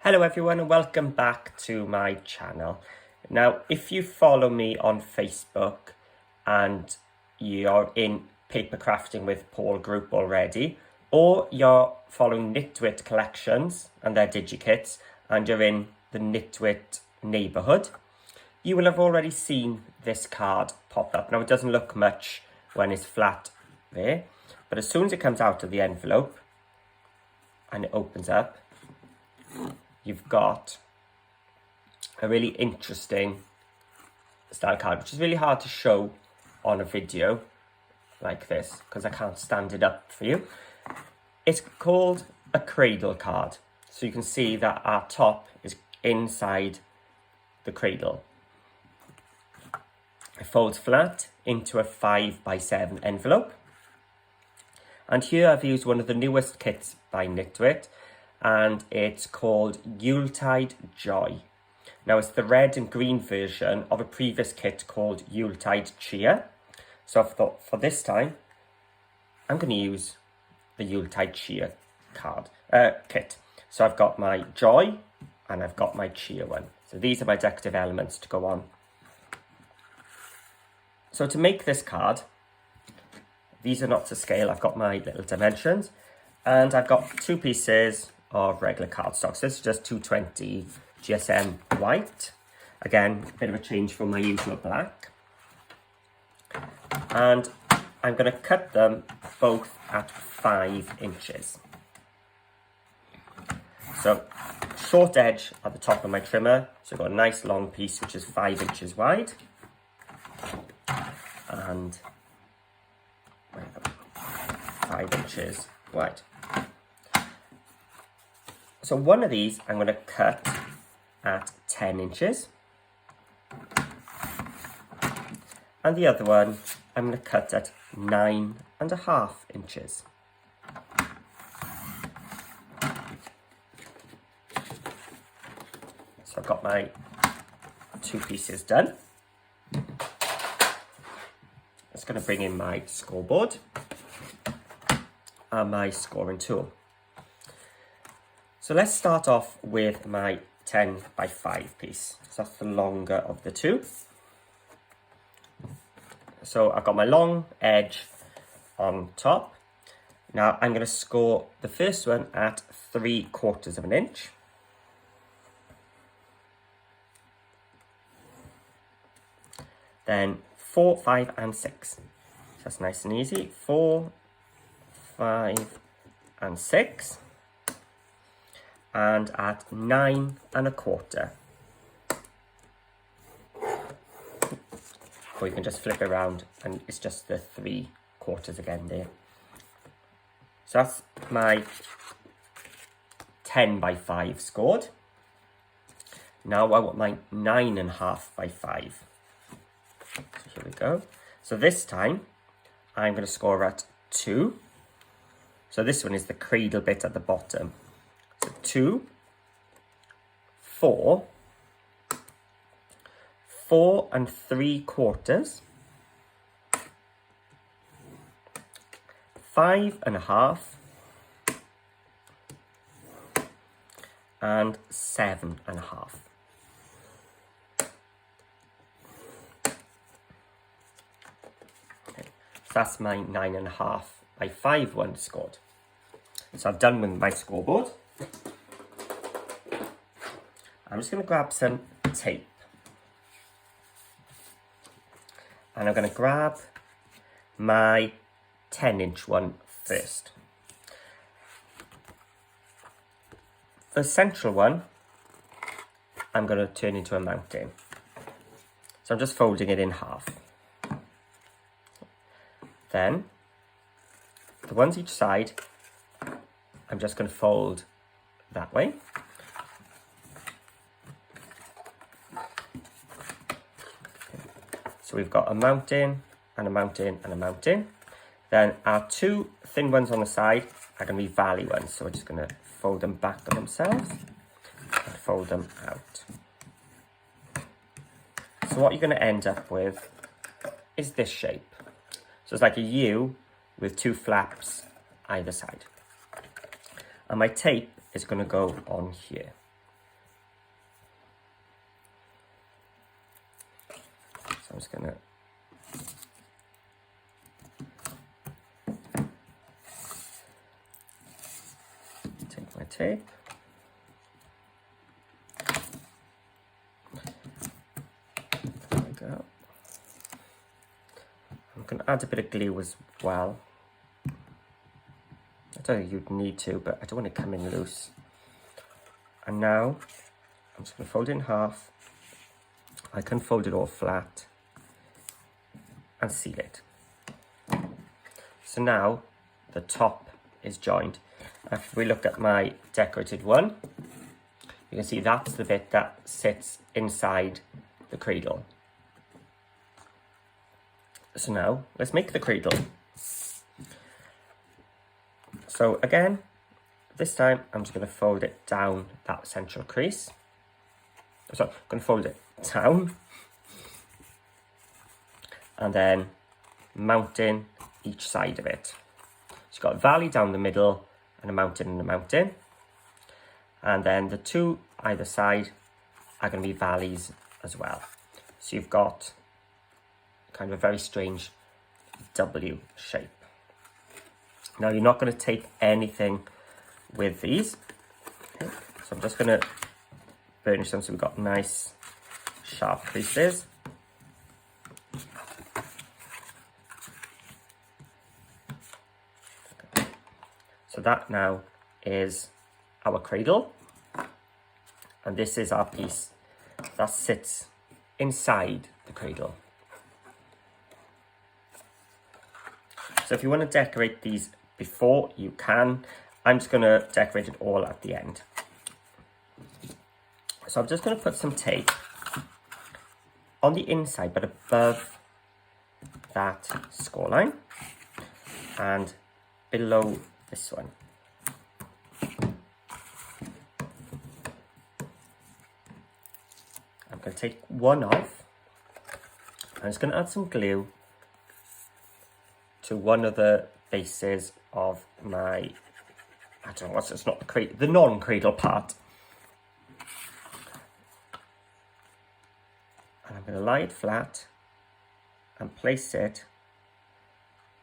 Hello everyone and welcome back to my channel. Now if you follow me on Facebook and you're in Paper Crafting with Paul group already, or you're following Knitwit collections and their digikits and you're in the Knitwit neighbourhood, you will have already seen this card pop up. Now it doesn't look much when it's flat there, but as soon as it comes out of the envelope and it opens up, you've got a really interesting style card, which is really hard to show on a video like this because I can't stand it up for you. It's called a Cradle card. So you can see that our top is inside the cradle. It folds flat into a 5x7 envelope. And here I've used one of the newest kits by Knitwit, and it's called Yuletide Joy. Now it's the red and green version of a previous kit called Yuletide Cheer. So I thought for this time, I'm going to use the Yuletide Cheer kit. So I've got my Joy and I've got my Cheer one. So these are my decorative elements to go on. So to make this card, these are not to scale. I've got my little dimensions and I've got 2 pieces of regular cardstock. So this is just 220 GSM white. Again, a bit of a change from my usual black. And I'm going to cut them both at 5 inches. So short edge at the top of my trimmer. So I've got a nice long piece which is 5 inches wide. And 5 inches wide. So one of these I'm going to cut at 10 inches. And the other one I'm going to cut at 9.5 inches. So I've got my 2 pieces done. Just going to bring in my scoreboard and my scoring tool. So let's start off with my 10x5 piece. So that's the longer of the two. So I've got my long edge on top. Now I'm going to score the first one at 3/4 of an inch. Then 4, 5 and 6. So that's nice and easy. 4, 5 and 6. And at 9.25. Or you can just flip it around and it's just the 3/4 again there. So that's my 10x5 scored. Now I want my 9.5x5. So here we go. So this time I'm going to score at 2. So this one is the cradle bit at the bottom. So 2, 4, 4 3/4, 5.5, and 7.5. Okay, so that's my 9.5x5 one scored. So I've done with my scoreboard. I'm just going to grab some tape. And I'm going to grab my 10-inch one first. The central one, I'm going to turn into a mountain. So I'm just folding it in half. Then, the ones each side, I'm just going to fold that way. So we've got a mountain and a mountain and a mountain. Then our 2 thin ones on the side are going to be valley ones. So we're just going to fold them back on themselves and fold them out. So what you're going to end up with is this shape. So it's like a U with 2 flaps either side. And my tape is going to go on here. So I'm just going to take my tape. There we go. I'm going to add a bit of glue as well. I don't think you'd need to, but I don't want it coming loose. And now I'm just going to fold it in half. I can fold it all flat and seal it. So now the top is joined. If we look at my decorated one, you can see that's the bit that sits inside the cradle. So now let's make the cradle. So again, this time I'm just going to fold it down that central crease. So I'm going to fold it down and then mountain each side of it. So you've got a valley down the middle and a mountain and a mountain. And then the two either side are going to be valleys as well. So you've got kind of a very strange W shape. Now you're not going to tape anything with these. Okay. So I'm just going to burnish them so we've got nice sharp creases. So that now is our cradle. And this is our piece that sits inside the cradle. So if you want to decorate these before, you can. I'm just going to decorate it all at the end. So I'm just going to put some tape on the inside, but above that score line and below this one. I'm going to take one off. I'm just going to add some glue to one of the bases of my, I don't know what's, it's not the non-cradle part. And I'm going to lie it flat and place it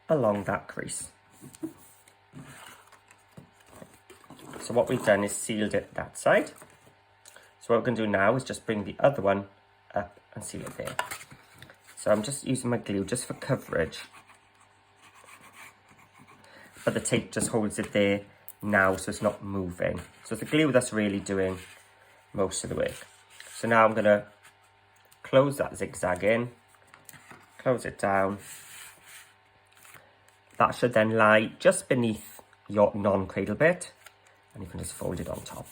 along that crease. So what we've done is sealed it that side. So what we're going to do now is just bring the other one up and seal it there. So I'm just using my glue just for coverage. But the tape just holds it there now so it's not moving. So it's the glue that's really doing most of the work. So now I'm going to close that zigzag in, close it down. That should then lie just beneath your non-cradle bit, and you can just fold it on top.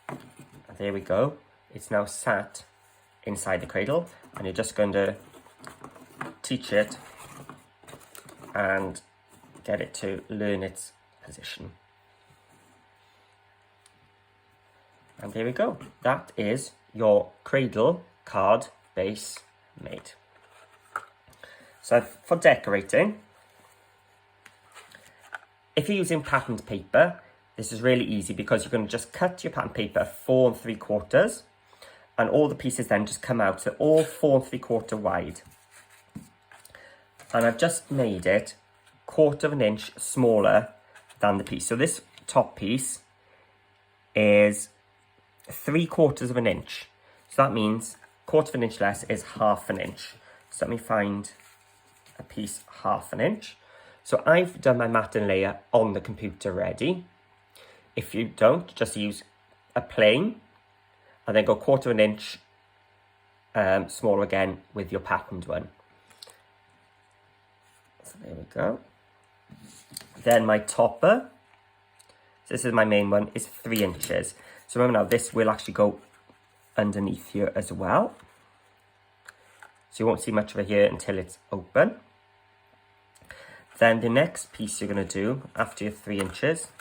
And there we go. It's now sat inside the cradle, and you're just going to teach it and get it to learn its position. And there we go. That is your cradle card base made. So for decorating, if you're using patterned paper, this is really easy because you're going to just cut your patterned paper 4 3/4, and all the pieces then just come out. So all 4 3/4 wide. And I've just made it 1/4 of an inch smaller than the piece. So this top piece is 3/4 of an inch. So that means 1/4 of an inch less is 1/2 an inch. So let me find a piece 1/2 an inch. So I've done my matten layer on the computer ready. If you don't, just use a plane and then go 1/4 of an inch smaller again with your patterned one. So there we go. Then my topper, so this is my main one, is 3 inches. So remember now, this will actually go underneath here as well. So you won't see much over here until it's open. Then the next piece you're going to do after your 3 inches,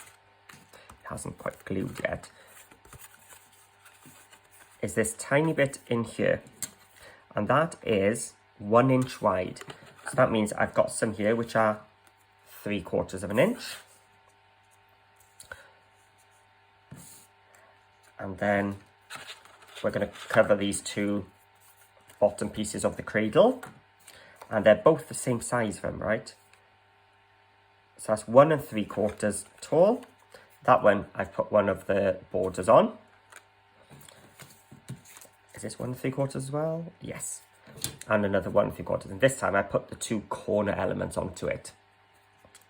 it hasn't quite glued yet, is this tiny bit in here. And that is 1 inch wide. So that means I've got some here which are 3/4 of an inch. And then we're going to cover these two bottom pieces of the cradle, and they're both the same size for them, right? So that's 1 3/4 tall. That one, I've put one of the borders on. Is this 1 3/4 as well? Yes. And another 1 3/4. And this time I put the 2 corner elements onto it.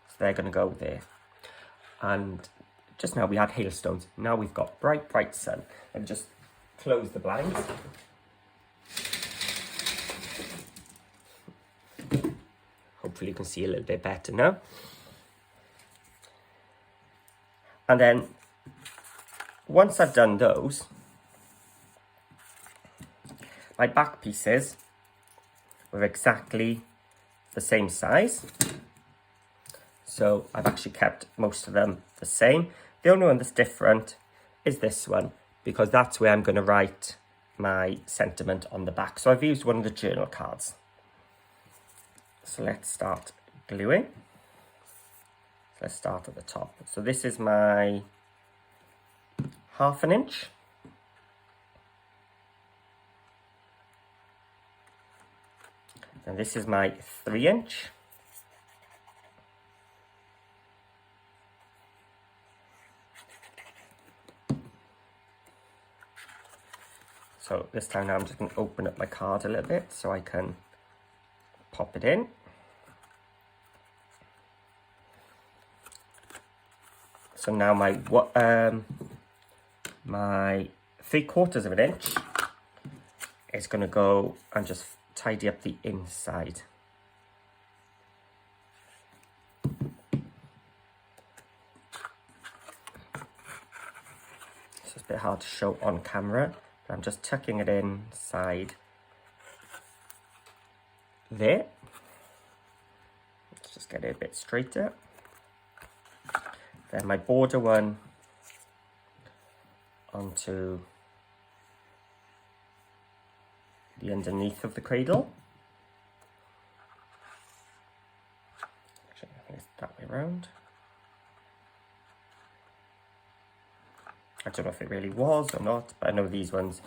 So they're going to go there. And just now we had hailstones. Now we've got bright, bright sun. And just close the blinds. Hopefully you can see a little bit better now. And then once I've done those, my back pieces were exactly the same size. So I've actually kept most of them the same. The only one that's different is this one, because that's where I'm going to write my sentiment on the back. So I've used one of the journal cards. So let's start gluing. Let's start at the top. So this is my 1/2 inch. And this is my 3 inch. So this time now I'm just going to open up my card a little bit so I can pop it in. So now my 3/4 of an inch is going to go and just tidy up the inside. It's just a bit hard to show on camera, but I'm just tucking it inside there. Let's just get it a bit straighter. Then my border one onto the underneath of the cradle. Actually, I think it's that way around. I don't know if it really was or not, but I know these ones,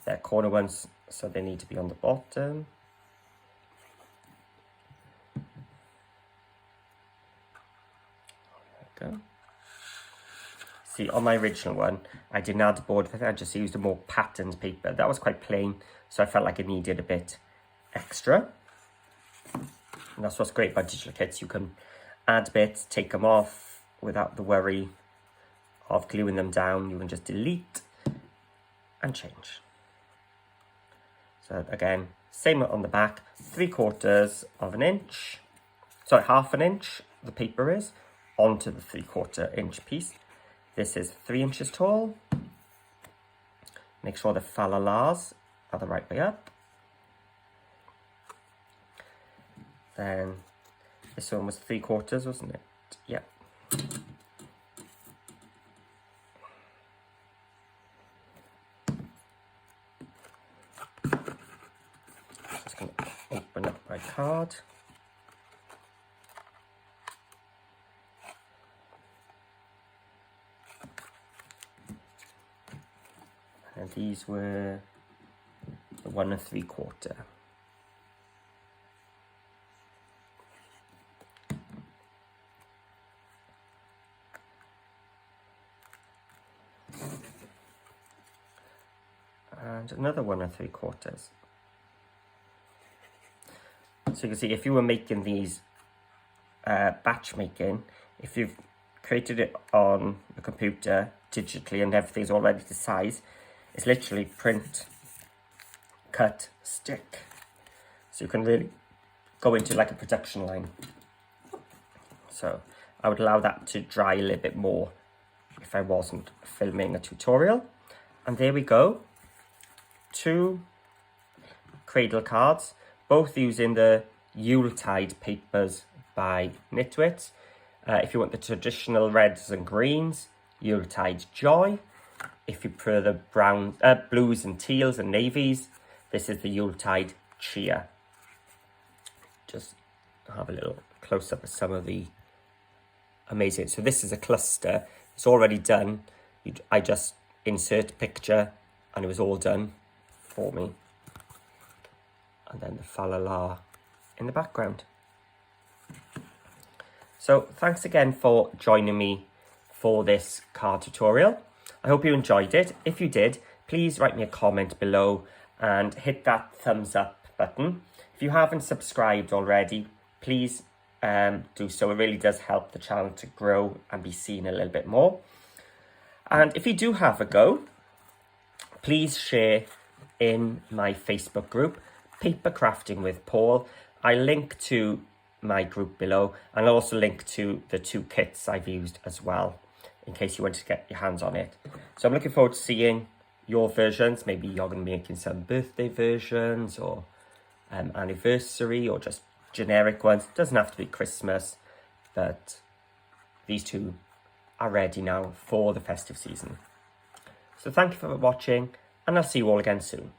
they're corner ones, so they need to be on the bottom. There we go. See, on my original one, I didn't add the border, I just used a more patterned paper. That was quite plain, so I felt like it needed a bit extra. And that's what's great about digital kits. You can add bits, take them off without the worry of gluing them down. You can just delete and change. So again, same on the back, 3/4 of an inch, sorry, 1/2 inch, the paper is, onto the 3/4 inch piece. This is 3 inches tall. Make sure the falalas are the right way up. Then this one was 3/4, wasn't it? Yeah. Just going to open up my card. And these were the 1 3/4. And another 1 3/4. So you can see if you were making these batch making, if you've created it on the computer digitally and everything's already to size, it's literally print, cut, stick. So you can really go into like a production line. So I would allow that to dry a little bit more if I wasn't filming a tutorial. And there we go. 2 Cradle cards, both using the Yuletide papers by Knitwit. If you want the traditional reds and greens, Yuletide Joy. If you prefer the brown, blues and teals and navies, this is the Yuletide Cheer. Just have a little close-up of some of the amazing. So this is a cluster. It's already done. I just insert picture and it was all done for me. and then the fa la la in the background. So thanks again for joining me for this card tutorial. I hope you enjoyed it. If you did, please write me a comment below and hit that thumbs up button. If you haven't subscribed already, please do so. It really does help the channel to grow and be seen a little bit more. And if you do have a go, please share in my Facebook group, Paper Crafting with Paul. I link to my group below, and I'll also link to the 2 kits I've used as well, in case you want to get your hands on it. So I'm looking forward to seeing your versions. Maybe you're going to be making some birthday versions or anniversary or just generic ones. It doesn't have to be Christmas, but these 2 are ready now for the festive season. So thank you for watching, and I'll see you all again soon.